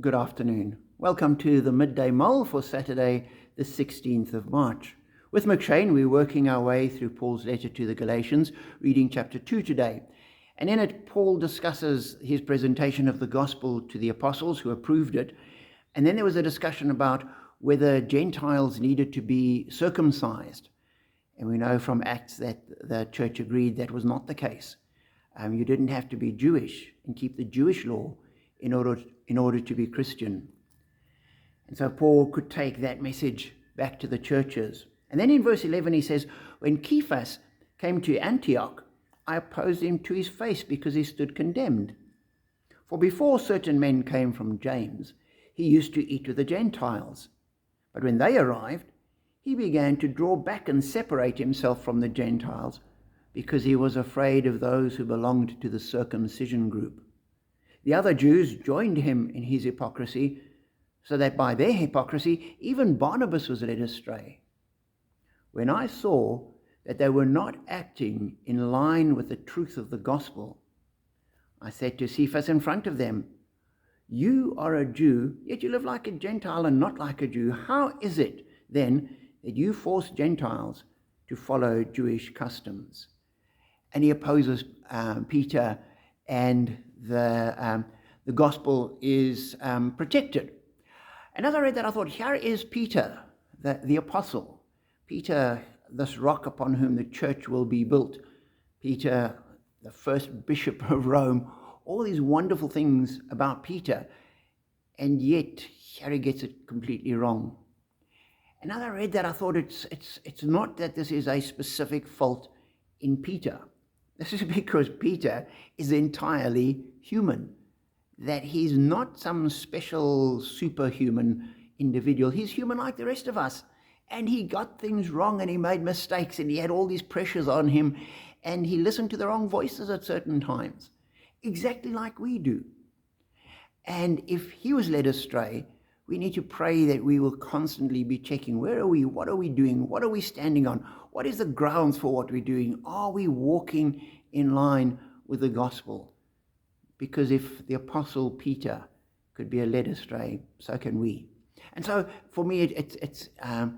Good afternoon. Welcome to the Midday Mull for Saturday, the 16th of March. With McShane, we're working our way through Paul's letter to the Galatians, reading chapter 2 today. And in it, Paul discusses his presentation of the gospel to the apostles who approved it. And then there was a discussion about whether Gentiles needed to be circumcised. And we know from Acts that the church agreed that was not the case. You didn't have to be Jewish and keep the Jewish law in order to be Christian. And so Paul could take that message back to the churches. And then in verse 11 he says, when Cephas came to Antioch, I opposed him to his face because he stood condemned. For before certain men came from James, he used to eat with the Gentiles. But when they arrived, he began to draw back and separate himself from the Gentiles because he was afraid of those who belonged to the circumcision group. The other Jews joined him in his hypocrisy, so that by their hypocrisy even Barnabas was led astray. When I saw that they were not acting in line with the truth of the gospel, I said to Cephas in front of them, you are a Jew, yet you live like a Gentile and not like a Jew. How is it then that you force Gentiles to follow Jewish customs? And he opposes Peter, and the gospel is protected. And as I read that, I thought, here is Peter, the apostle. Peter, this rock upon whom the church will be built. Peter, the first bishop of Rome. All these wonderful things about Peter. And yet, here he gets it completely wrong. And as I read that, I thought it's not that this is a specific fault in Peter. This is because Peter is entirely human, that he's not some special superhuman individual. He's human like the rest of us. And he got things wrong and he made mistakes and he had all these pressures on him and he listened to the wrong voices at certain times, exactly like we do. And if he was led astray, we need to pray that we will constantly be checking, where are we, what are we doing, what are we standing on, what is the grounds for what we're doing, are we walking in line with the gospel? Because if the apostle Peter could be led astray, so can we. And so for me, it's a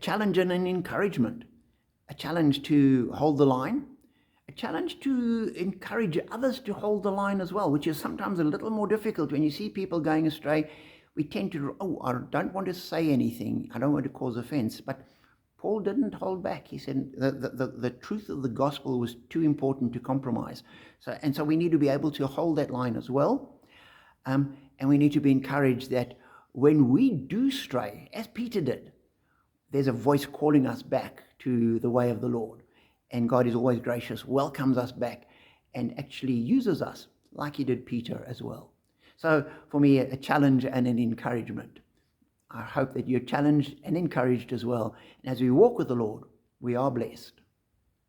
challenge and an encouragement, a challenge to hold the line, a challenge to encourage others to hold the line as well, which is sometimes a little more difficult. When you see people going astray, we tend to, I don't want to say anything, I don't want to cause offense. But Paul didn't hold back. He said the truth of the gospel was too important to compromise. So we need to be able to hold that line as well. And we need to be encouraged that when we do stray, as Peter did, there's a voice calling us back to the way of the Lord. And God is always gracious, welcomes us back, and actually uses us like he did Peter as well. So for me, a challenge and an encouragement. I hope that you're challenged and encouraged as well. And as we walk with the Lord, we are blessed.